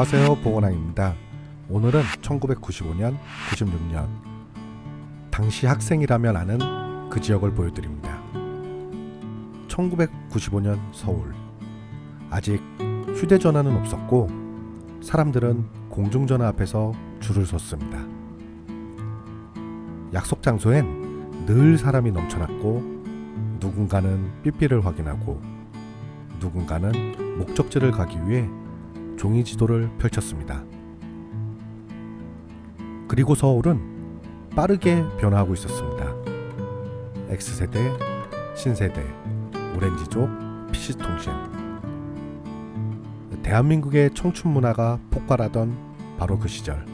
안녕하세요, 보건왕입니다. 오늘은 1995년, 96년 당시 학생이라면 아는 그 지역을 보여드립니다. 1995년 서울. 아직 휴대전화는 없었고 사람들은 공중전화 앞에서 줄을 섰습니다. 약속 장소엔 늘 사람이 넘쳐났고 누군가는 삐삐를 확인하고 누군가는 목적지를 가기 위해 종이 지도를 펼쳤습니다. 그리고 서울은 빠르게 변화하고 있었습니다. X세대, 신세대, 오렌지족, PC통신. 대한민국의 청춘 문화가 폭발하던 바로 그 시절.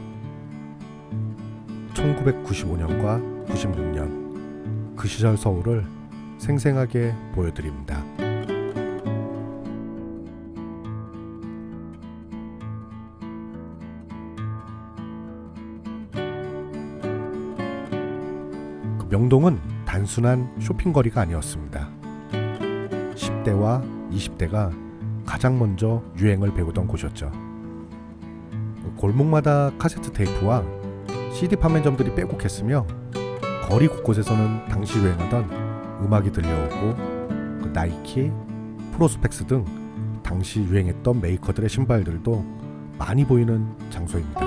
1995년과 96년 그 시절 서울을 생생하게 보여드립니다. 명동은 단순한 쇼핑거리가 아니었습니다. 10대와 20대가 가장 먼저 유행을 배우던 곳이었죠. 골목마다 카세트 테이프와 CD 판매점들이 빼곡했으며 거리 곳곳에서는 당시 유행하던 음악이 들려오고 나이키, 프로스펙스 등 당시 유행했던 메이커들의 신발들도 많이 보이는 장소입니다.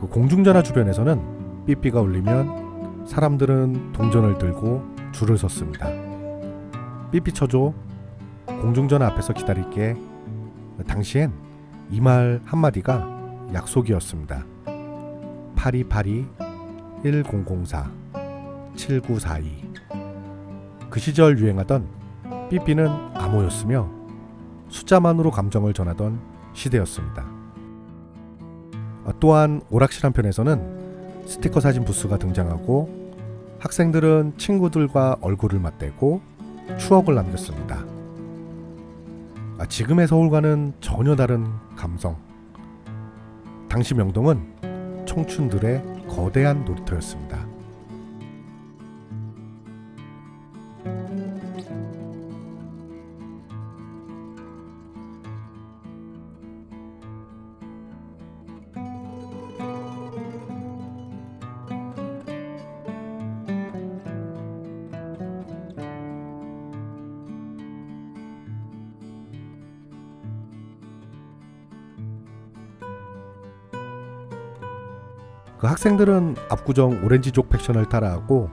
공중전화 주변에서는 삐삐가 울리면 사람들은 동전을 들고 줄을 섰습니다. 삐삐 쳐줘. 공중전화 앞에서 기다릴게. 당시엔 이 말 한마디가 약속이었습니다. 8282-1004-7942. 그 시절 유행하던 삐삐는 암호였으며 숫자만으로 감정을 전하던 시대였습니다. 또한 오락실 한편에서는 스티커 사진 부스가 등장하고 학생들은 친구들과 얼굴을 맞대고 추억을 남겼습니다. 지금의 서울과는 전혀 다른 감성. 당시 명동은 청춘들의 거대한 놀이터였습니다. 그 학생들은 압구정 오렌지족 패션을 따라하고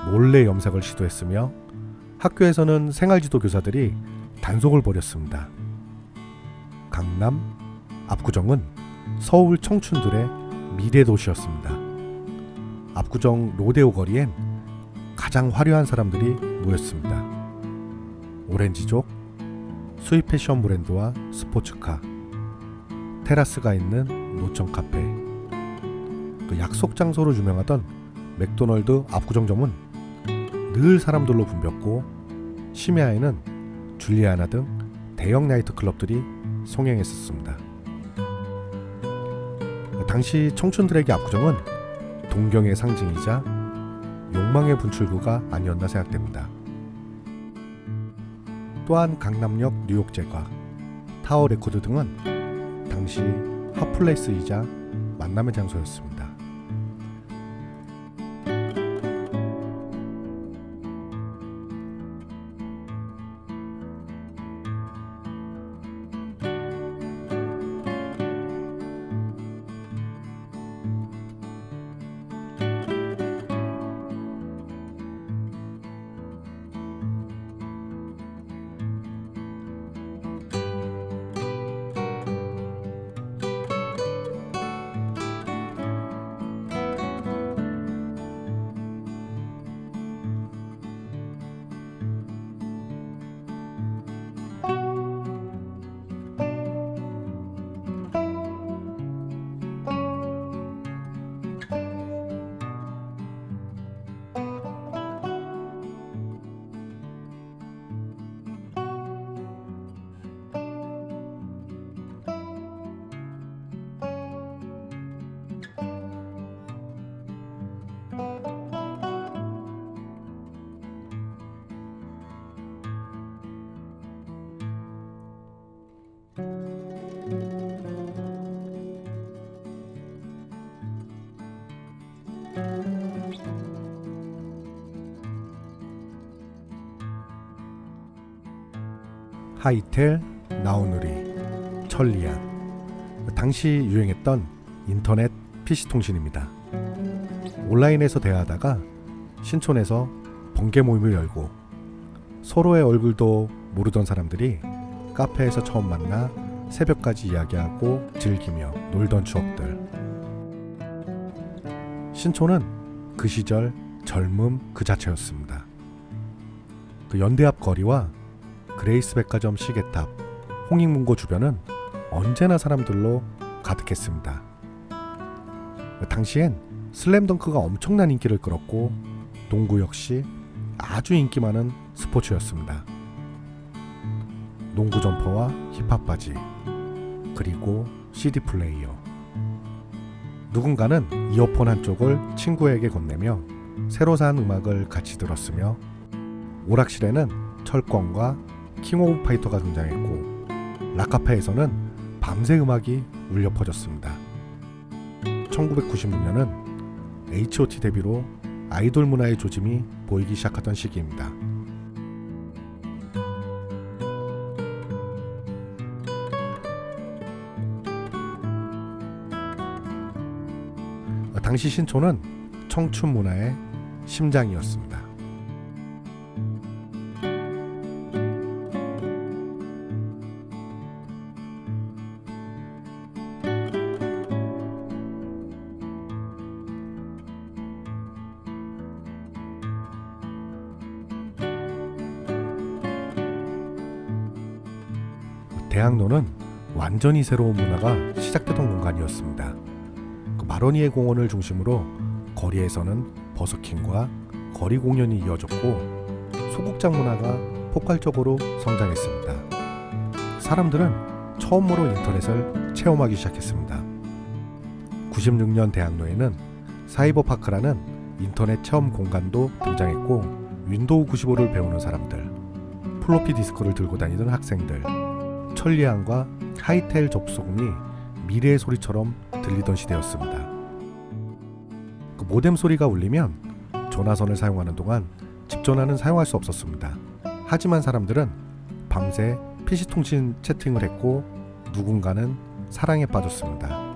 몰래 염색을 시도했으며 학교에서는 생활지도 교사들이 단속을 벌였습니다. 강남, 압구정은 서울 청춘들의 미래 도시였습니다. 압구정 로데오 거리엔 가장 화려한 사람들이 모였습니다. 오렌지족, 수입 패션 브랜드와 스포츠카, 테라스가 있는 노천 카페, 그 약속 장소로 유명하던 맥도널드 압구정점은 늘 사람들로 붐볐고 심야에는 줄리아나 등 대형 나이트클럽들이 성행했었습니다. 당시 청춘들에게 압구정은 동경의 상징이자 욕망의 분출구가 아니었나 생각됩니다. 또한 강남역 뉴욕 제과, 타워 레코드 등은 당시 핫플레이스이자 만남의 장소였습니다. 하이텔, 나우누리, 천리안. 당시 유행했던 인터넷 PC 통신입니다. 온라인에서 대화하다가 신촌에서 번개 모임을 열고 서로의 얼굴도 모르던 사람들이 카페에서 처음 만나 새벽까지 이야기하고 즐기며 놀던 추억들. 신촌은 그 시절 젊음 그 자체였습니다. 그 연대 앞 거리와 그레이스 백화점 시계탑, 홍익문고 주변은 언제나 사람들로 가득했습니다. 당시엔 슬램덩크가 엄청난 인기를 끌었고 농구 역시 아주 인기 많은 스포츠였습니다. 농구 점퍼와 힙합 바지, 그리고 CD 플레이어. 누군가는 이어폰 한쪽을 친구에게 건네며 새로 산 음악을 같이 들었으며 오락실에는 철권과 킹 오브 파이터가 등장했고 락카페에서는 밤새 음악이 울려 퍼졌습니다. 1996년은 H.O.T 데뷔로 아이돌 문화의 조짐이 보이기 시작하던 시기입니다. 당시 신촌은 청춘 문화의 심장이었습니다. 대학로는 완전히 새로운 문화가 시작되던 공간이었습니다. 마로니에 공원을 중심으로 거리에서는 버스킹과 거리 공연이 이어졌고 소극장 문화가 폭발적으로 성장했습니다. 사람들은 처음으로 인터넷을 체험하기 시작했습니다. 96년 대학로에는 사이버파크라는 인터넷 체험 공간도 등장했고 윈도우 95를 배우는 사람들, 플로피 디스크를 들고 다니던 학생들, 천리안과 하이텔 접속이 미래의 소리처럼 들리던 시대였습니다. 그 모뎀 소리가 울리면 전화선을 사용하는 동안 집전화는 사용할 수 없었습니다. 하지만 사람들은 밤새 PC통신 채팅을 했고 누군가는 사랑에 빠졌습니다.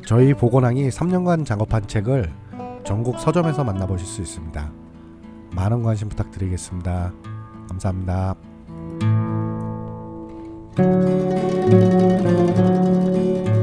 저희 보건항이 3년간 작업한 책을 전국 서점에서 만나보실 수 있습니다. 많은 관심 부탁드리겠습니다. 감사합니다.